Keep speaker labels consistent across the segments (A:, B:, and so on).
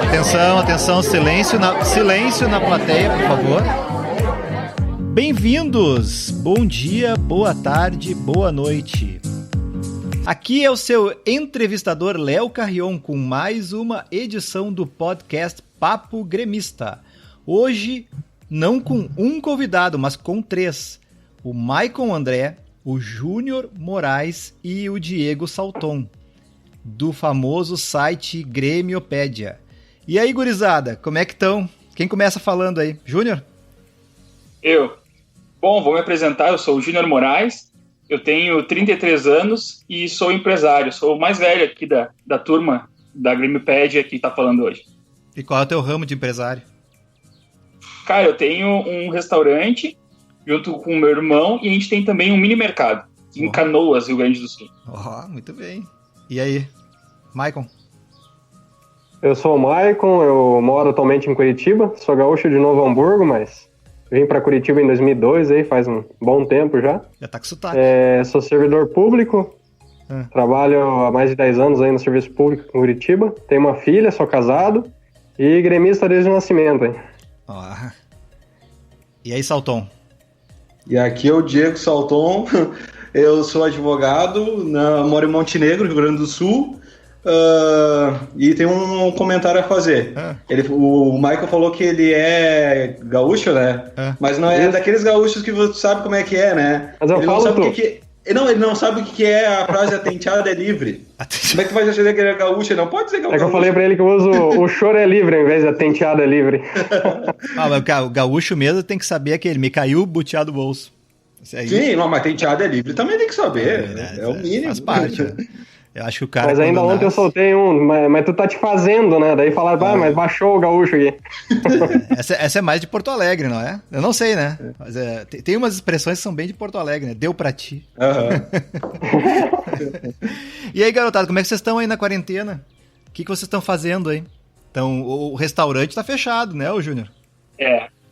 A: Atenção, atenção, silêncio na plateia, por favor. Bem-vindos! Bom dia, boa tarde, boa noite. Aqui é o seu entrevistador Léo Carrion com mais uma edição do podcast Papo Gremista. Hoje, não com um convidado, mas com 3. O Maicon André, o Júnior Moraes e o Diego Salton, do famoso site Gremiopédia. E aí, gurizada, como é que estão? Quem começa falando aí? Júnior?
B: Eu. Bom, vou me apresentar, eu sou o Júnior Moraes, eu tenho 33 anos e sou empresário, sou o mais velho aqui da turma da Gremiopédia que está falando hoje.
A: E qual é o teu ramo de empresário?
B: Cara, eu tenho um restaurante junto com o meu irmão e a gente tem também um mini mercado em Canoas, Rio Grande do Sul.
A: Muito bem. E aí, Maicon?
C: Eu sou o Maicon, eu moro atualmente em Curitiba, sou gaúcho de Novo Hamburgo, mas vim para Curitiba em 2002, aí faz um bom tempo já.
A: Já tá com sotaque.
C: Sou servidor público, trabalho há mais de 10 anos aí no serviço público em Curitiba, tenho uma filha, sou casado e gremista desde o nascimento. Hein?
A: E aí, Salton?
D: E aqui é o Diego Salton, eu sou advogado, moro em Montenegro, Rio Grande do Sul, e tem um comentário a fazer. O Michael falou que ele é gaúcho, né? Mas não é daqueles gaúchos que você sabe como é que é, né?
C: Mas
D: ele não sabe o que ele não sabe o que é a frase atenteada é livre. Como é que vai dizer que ele é gaúcho? Ele não pode dizer que é gaúcho.
C: É que eu falei pra ele que eu uso o choro é livre ao invés de atenteada é livre.
A: Mas o gaúcho mesmo tem que saber que ele me caiu buteado do bolso.
D: Sim, não, mas tenteada é livre também tem que saber. É o mínimo.
A: Faz parte, né? Eu acho que o cara.
C: Mas ainda ontem eu soltei um, mas tu tá te fazendo, né? Daí falaram, mas baixou o gaúcho aqui.
A: Essa é mais de Porto Alegre, não é? Eu não sei, né? Mas tem umas expressões que são bem de Porto Alegre, né? Deu pra ti. E aí, garotada, como é que vocês estão aí na quarentena? O que vocês estão fazendo aí? Então, o restaurante tá fechado, né, ô Júnior?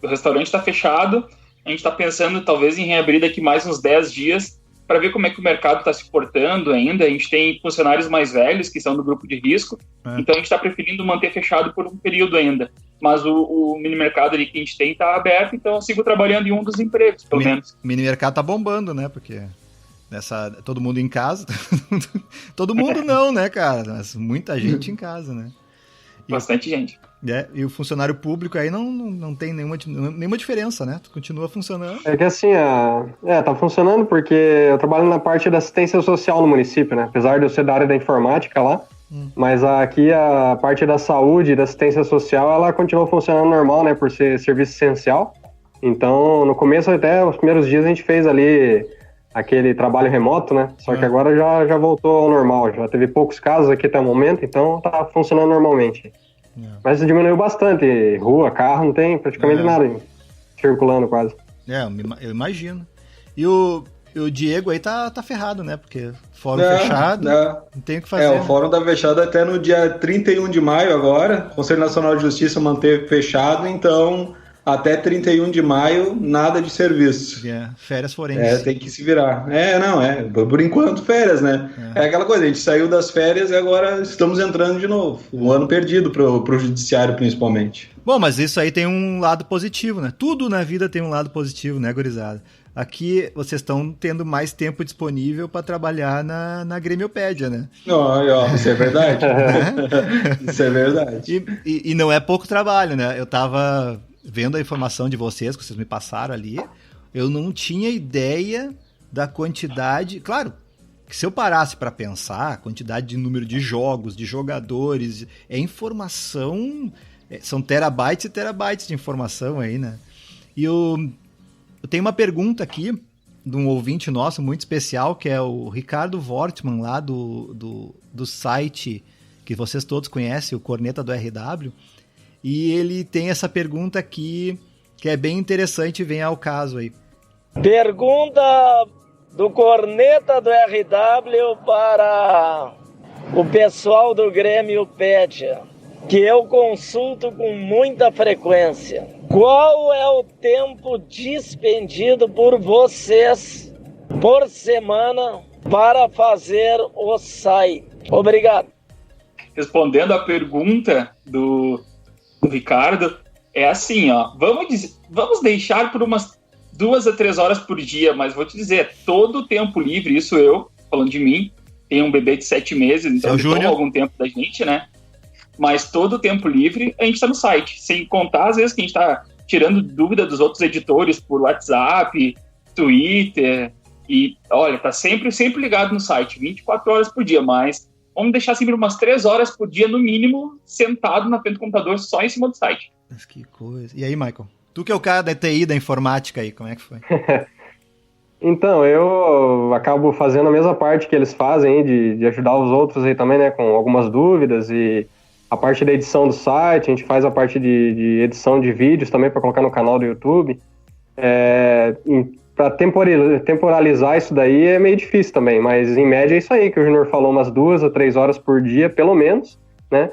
B: O restaurante tá fechado. A gente tá pensando talvez em reabrir daqui mais uns 10 dias para ver como é que o mercado está se portando ainda. A gente tem funcionários mais velhos que são do grupo de risco, então a gente está preferindo manter fechado por um período ainda. Mas o mini mercado ali que a gente tem está aberto, então eu sigo trabalhando em um dos empregos, pelo menos.
A: O mini mercado tá bombando, né? Porque todo mundo em casa. Todo mundo não, né, cara? Mas muita gente em casa, né?
B: Bastante gente.
A: E o funcionário público aí não tem nenhuma diferença, né? Continua funcionando.
C: É que assim, tá funcionando porque eu trabalho na parte da assistência social no município, né? Apesar de eu ser da área da informática lá, mas aqui a parte da saúde e da assistência social, ela continua funcionando normal, né? Por ser serviço essencial. Então, no começo, até os primeiros dias, a gente fez ali aquele trabalho remoto, né? Só que agora já voltou ao normal. Já teve poucos casos aqui até o momento, então tá funcionando normalmente. Mas diminuiu bastante. Rua, carro, não tem praticamente nada circulando quase.
A: Eu imagino. E o Diego aí tá ferrado, né? Porque fórum fechado, não tem o que fazer.
D: O fórum tá fechado até no dia 31 de maio agora. O Conselho Nacional de Justiça manteve fechado, então até 31 de maio, nada de serviço.
A: Férias forenses.
D: Tem que se virar. Por enquanto férias, né? É aquela coisa, a gente saiu das férias e agora estamos entrando de novo. Um ano perdido pro judiciário, principalmente.
A: Bom, mas isso aí tem um lado positivo, né? Tudo na vida tem um lado positivo, né, gurizada? Aqui vocês estão tendo mais tempo disponível para trabalhar na Gremiopédia, né?
D: Isso é verdade. Isso é verdade.
A: E não é pouco trabalho, né? Eu tava vendo a informação de vocês, que vocês me passaram ali, eu não tinha ideia da quantidade. Claro, que se eu parasse para pensar, a quantidade de número de jogos, de jogadores, informação, são terabytes e terabytes de informação aí, né? E eu tenho uma pergunta aqui de um ouvinte nosso muito especial, que é o Ricardo Wortmann, lá do site que vocês todos conhecem, o Corneta do RW. E ele tem essa pergunta aqui, que é bem interessante e vem ao caso aí.
E: Pergunta do Corneta do RW para o pessoal do Gremiopédia, que eu consulto com muita frequência. Qual é o tempo dispendido por vocês por semana para fazer o site? Obrigado.
B: Respondendo a pergunta do Ricardo, é assim, ó, vamos deixar por umas 2 a 3 horas por dia, mas vou te dizer, todo o tempo livre, isso eu, falando de mim, tenho um bebê de 7 meses, então toma algum tempo da gente, né? Mas todo o tempo livre a gente está no site, sem contar às vezes que a gente está tirando dúvida dos outros editores por WhatsApp, Twitter, e olha, tá sempre ligado no site, 24 horas por dia, mas vamos deixar sempre umas 3 horas por dia, no mínimo, sentado na frente do computador, só em cima do site.
A: Que coisa. E aí, Michael? Tu que é o cara da TI, da informática aí, como é que foi?
C: Então, eu acabo fazendo a mesma parte que eles fazem, de ajudar os outros aí também, né, com algumas dúvidas, e a parte da edição do site, a gente faz a parte de edição de vídeos também para colocar no canal do YouTube. Para temporalizar isso daí é meio difícil também, mas em média é isso aí que o Júnior falou, umas 2 a 3 horas por dia, pelo menos, né?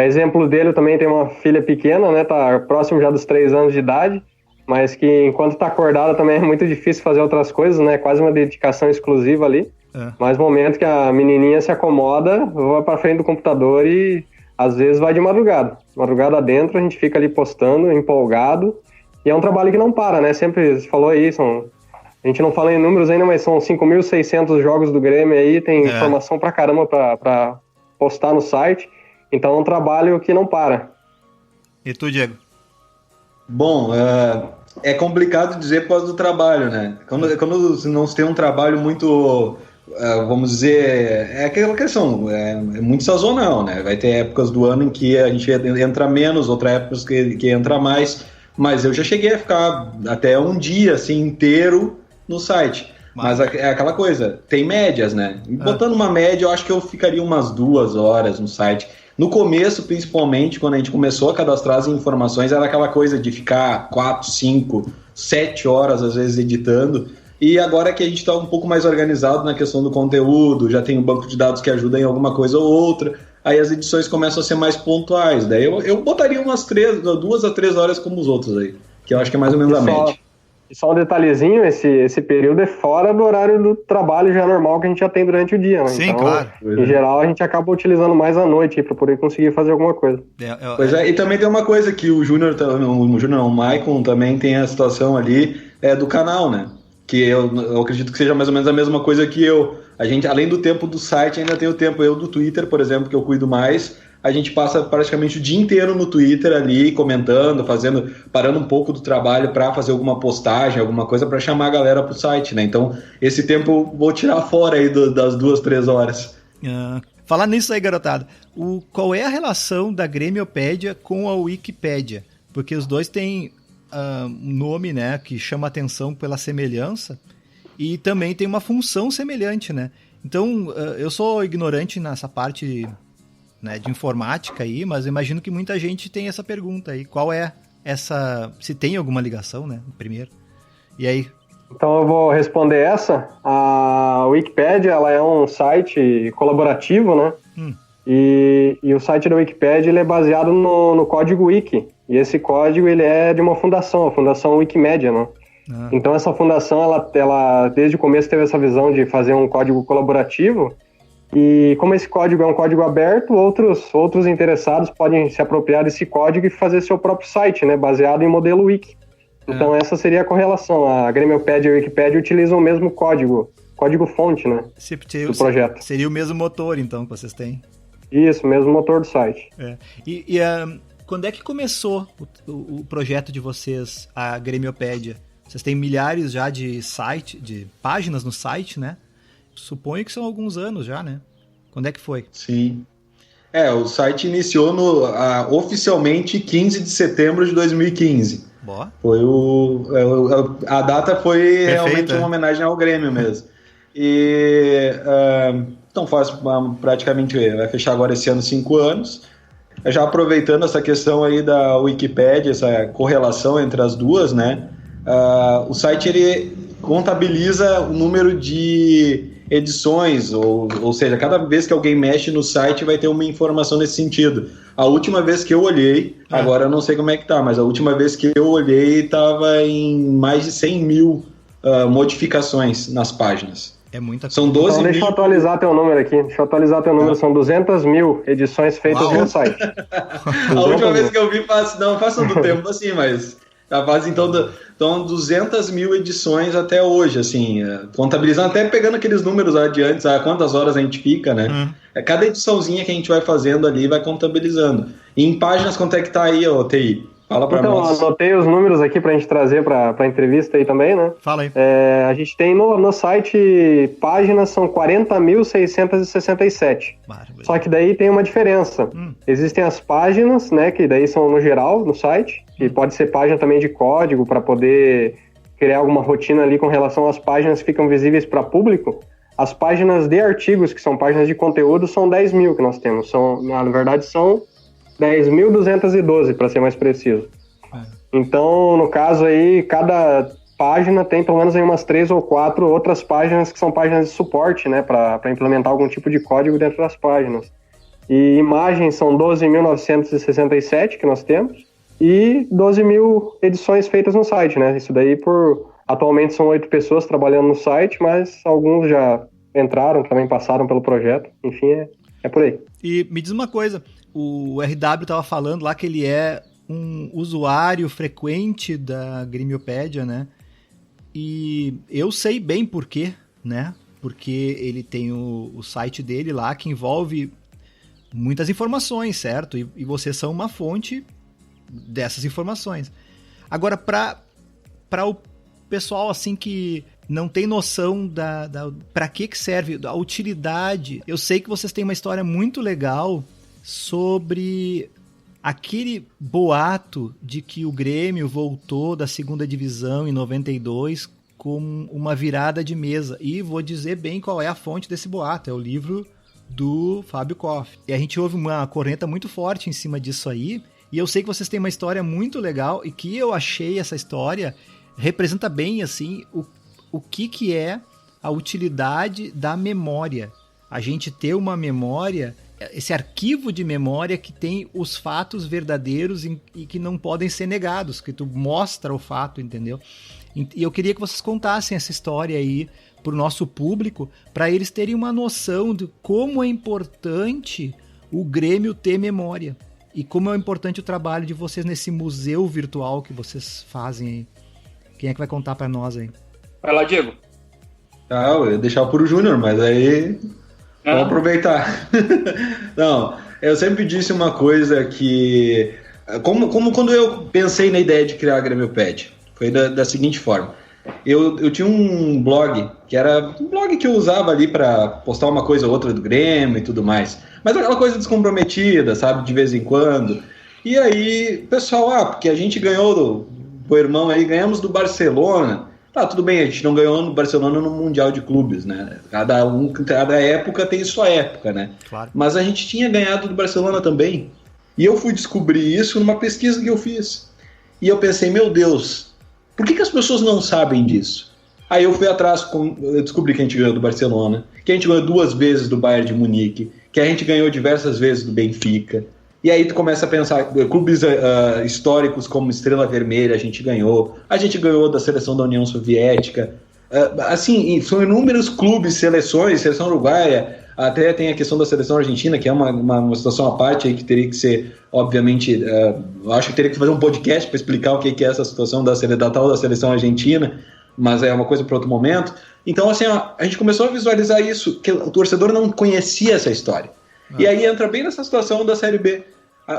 C: Exemplo dele, eu também tenho uma filha pequena, né? Tá próximo já dos 3 anos de idade, mas que enquanto tá acordada também é muito difícil fazer outras coisas, né? Quase uma dedicação exclusiva ali. Mas no momento que a menininha se acomoda, vai para frente do computador e às vezes vai de madrugada. Madrugada dentro, a gente fica ali postando, empolgado. E é um trabalho que não para, né? Sempre se falou aí, a gente não fala em números ainda, mas são 5.600 jogos do Grêmio aí, tem informação pra caramba pra postar no site. Então é um trabalho que não para.
A: E tu, Diego?
D: Bom, é complicado dizer por causa do trabalho, né? Quando não se tem um trabalho muito, vamos dizer, é aquela questão, é muito sazonal, né? Vai ter épocas do ano em que a gente entra menos, outras épocas que entra mais, mas eu já cheguei a ficar até um dia assim, inteiro no site. Mas é aquela coisa, tem médias, né? Botando uma média, eu acho que eu ficaria umas 2 horas no site. No começo, principalmente, quando a gente começou a cadastrar as informações, era aquela coisa de ficar 4, 5, 7 horas, às vezes, editando. E agora que a gente está um pouco mais organizado na questão do conteúdo, já tem um banco de dados que ajuda em alguma coisa ou outra, aí as edições começam a ser mais pontuais. Daí eu botaria umas 2 a 3 horas como os outros aí, que eu acho que é mais ou menos a média.
C: E só um detalhezinho, esse período é fora do horário do trabalho já normal que a gente já tem durante o dia, né?
A: Sim,
C: então,
A: claro.
C: Em geral, a gente acaba utilizando mais à noite para poder conseguir fazer alguma coisa.
D: Pois é, e também tem uma coisa que o Maicon também tem a situação ali do canal, né? Que eu acredito que seja mais ou menos a mesma coisa que eu. A gente, além do tempo do site, ainda tem o tempo do Twitter, por exemplo, que eu cuido mais. A gente passa praticamente o dia inteiro no Twitter ali, comentando, parando um pouco do trabalho para fazer alguma postagem, alguma coisa para chamar a galera pro site, né? Então, esse tempo eu vou tirar fora aí das 2, 3 horas.
A: Falar nisso aí, garotada, qual é a relação da Grêmiopédia com a Wikipédia? Porque os dois têm um nome, né, que chama atenção pela semelhança e também tem uma função semelhante, né? Então, eu sou ignorante nessa parte, né, de informática aí, mas eu imagino que muita gente tem essa pergunta aí. Qual é essa... Se tem alguma ligação, né? Primeiro. E aí?
C: Então eu vou responder essa. A Wikipédia, ela é um site colaborativo, né? E o site da Wikipédia, ele é baseado no código Wiki. E esse código, ele é de uma fundação, a Fundação Wikimedia, né? Então essa fundação, ela desde o começo teve essa visão de fazer um código colaborativo. E como esse código é um código aberto, outros interessados podem se apropriar desse código e fazer seu próprio site, né, baseado em modelo Wiki. Então essa seria a correlação. A Grêmiopédia e a Wikipédia utilizam o mesmo código-fonte, né, do projeto.
A: Seria o mesmo motor, então, que vocês têm?
C: Isso, mesmo motor do site.
A: E quando é que começou o projeto de vocês, a Grêmiopédia? Vocês têm milhares já de páginas no site, né? Suponho que são alguns anos já, né? Quando é que foi?
D: Sim. O site iniciou oficialmente 15 de setembro de 2015.
A: Boa.
D: Foi a data foi perfeita, realmente uma homenagem ao Grêmio mesmo. E então praticamente vai fechar agora esse ano 5 anos. Já aproveitando essa questão aí da Wikipédia, essa correlação entre as duas, né? O site ele contabiliza o número de edições, ou seja, cada vez que alguém mexe no site vai ter uma informação nesse sentido. A última vez que eu olhei, agora eu não sei como é que tá, mas a última vez que eu olhei estava em mais de 100 mil modificações nas páginas.
A: É muita coisa.
D: São 12
C: Então,
D: mil...
C: deixa eu atualizar teu número aqui. São 200 mil edições feitas no site.
D: A última vez que eu vi faz um tempo assim, mas já faz então 200 mil edições até hoje, assim, contabilizando, até pegando aqueles números lá de antes, quantas horas a gente fica, né? Cada ediçãozinha que a gente vai fazendo ali vai contabilizando. E em páginas, quanto é que tá aí, ô TI? Fala pra nós.
C: Então, anotei os números aqui pra gente trazer pra entrevista aí também, né?
A: Fala aí.
C: A gente tem no site páginas, são 40.667. Só que daí tem uma diferença. Existem as páginas, né, que daí são no geral, no site, que pode ser página também de código para poder criar alguma rotina ali com relação às páginas que ficam visíveis para público. As páginas de artigos, que são páginas de conteúdo, são 10 mil que nós temos. Na verdade, são 10.212, para ser mais preciso. Então, no caso aí, cada página tem pelo menos aí umas 3 ou 4 outras páginas que são páginas de suporte, né, para implementar algum tipo de código dentro das páginas. E imagens são 12.967 que nós temos e 12 mil edições feitas no site, né? Isso daí atualmente são 8 pessoas trabalhando no site, mas alguns já entraram, também passaram pelo projeto. Enfim, é por aí.
A: E me diz uma coisa, o RW estava falando lá que ele é um usuário frequente da Grimiopédia, né? E eu sei bem por quê, né? Porque ele tem o site dele lá que envolve muitas informações, certo? E vocês são uma fonte dessas informações. Agora, para o pessoal assim que não tem noção para que serve, a utilidade, eu sei que vocês têm uma história muito legal sobre aquele boato de que o Grêmio voltou da segunda divisão em 92 com uma virada de mesa. E vou dizer bem qual é a fonte desse boato, é o livro do Fábio Koff. E a gente ouve uma corneta muito forte em cima disso aí, e eu sei que vocês têm uma história muito legal, e que eu achei essa história representa bem, assim, o que é a utilidade da memória. A gente ter uma memória, esse arquivo de memória que tem os fatos verdadeiros e que não podem ser negados, que tu mostra o fato, entendeu? E eu queria que vocês contassem essa história aí para o nosso público, para eles terem uma noção de como é importante o Grêmio ter memória e como é importante o trabalho de vocês nesse museu virtual que vocês fazem aí. Quem é que vai contar para nós aí?
B: Vai lá, Diego.
D: Eu ia deixar pro Júnior, mas aí vamos aproveitar. Não, eu sempre disse uma coisa que... Como quando eu pensei na ideia de criar a Grêmiopédia, foi da seguinte forma. Eu tinha um blog, que era um blog que eu usava ali para postar uma coisa ou outra do Grêmio e tudo mais. Mas aquela coisa descomprometida, sabe, de vez em quando. E aí, pessoal, porque a gente ganhou o irmão aí, ganhamos do Barcelona. Tá, tudo bem, a gente não ganhou no Barcelona no Mundial de Clubes, né? Cada época tem sua época, né?
A: Claro.
D: Mas a gente tinha ganhado do Barcelona também. E eu fui descobrir isso numa pesquisa que eu fiz. E eu pensei, meu Deus, por que as pessoas não sabem disso? Aí eu fui atrás, eu descobri que a gente ganhou do Barcelona, que a gente ganhou 2 vezes do Bayern de Munique, que a gente ganhou diversas vezes do Benfica. E aí tu começa a pensar, clubes históricos como Estrela Vermelha a gente ganhou da seleção da União Soviética, assim, são inúmeros clubes, seleções, seleção uruguaia, até tem a questão da seleção argentina, que é uma situação à parte aí que teria que ser, obviamente, acho que teria que fazer um podcast para explicar o que é essa situação da tal da seleção argentina, mas é uma coisa para outro momento. Então, assim, a gente começou a visualizar isso, que o torcedor não conhecia essa história. E aí entra bem nessa situação da Série B.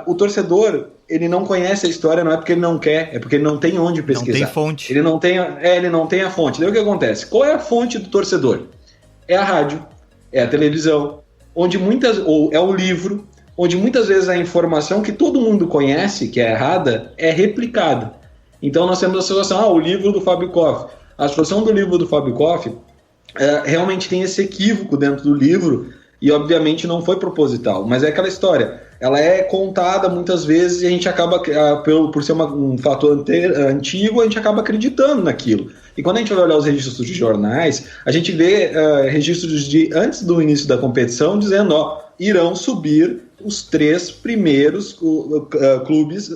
D: O torcedor, ele não conhece a história, não é porque ele não quer, é porque ele não tem onde pesquisar.
A: Não tem fonte.
D: Ele não tem a fonte. Daí o que acontece? Qual é a fonte do torcedor? É a rádio, é a televisão, ou é o livro, onde muitas vezes a informação que todo mundo conhece, que é errada, é replicada. Então nós temos a situação, o livro do Fábio Koff. A situação do livro do Fábio Koff realmente tem esse equívoco dentro do livro, e obviamente não foi proposital, mas é aquela história, ela é contada muitas vezes e a gente acaba, por ser um fator antigo, a gente acaba acreditando naquilo. E quando a gente vai olhar os registros de jornais, a gente vê registros de antes do início da competição dizendo, irão subir os 3 primeiros clubes,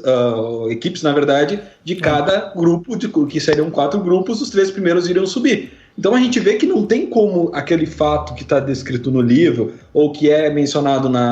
D: equipes na verdade, de cada grupo, que seriam 4 grupos, os 3 primeiros iriam subir. Então a gente vê que não tem como aquele fato que está descrito no livro, ou que é mencionado na